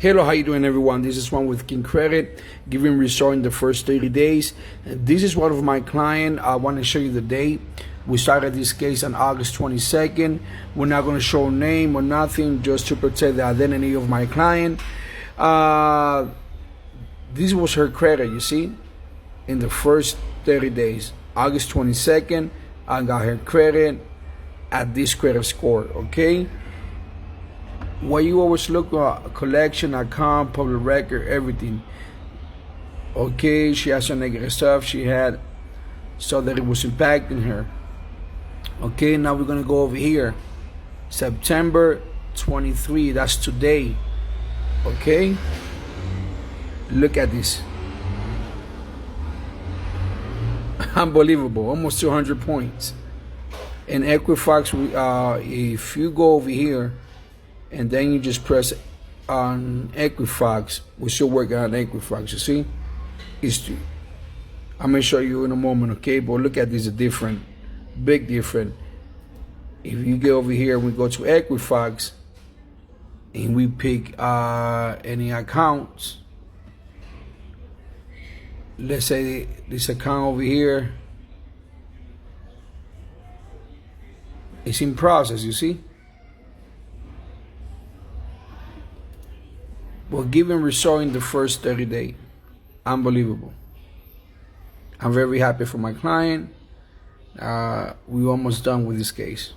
Hello, how you doing, everyone? This is Juan with King Credit, giving result in the first 30 days. This is one of my client. I want to show you the date. We started this case on August 22nd. We're not going to show name or nothing, just to protect the identity of my client. This was her credit, you see, in the first 30 days. August 22nd, I got her credit at this credit score, okay? What you always look at, collection, account, public record, everything. Okay, she has some negative stuff she had, so that it was impacting her. Okay, now we're gonna go over here. September 23, that's today. Okay, look at this. Unbelievable, almost 200 points. In Equifax, if you go over here, and then you just press on Equifax, we're still working on Equifax, you see? I'm gonna show you in a moment, okay? But look at this, different, big different. If you get over here, we go to Equifax, and we pick any accounts. Let's say this account over here is in process, you see? Well, giving result in the first 30 days. Unbelievable. I'm very happy for my client. We almost done with this case.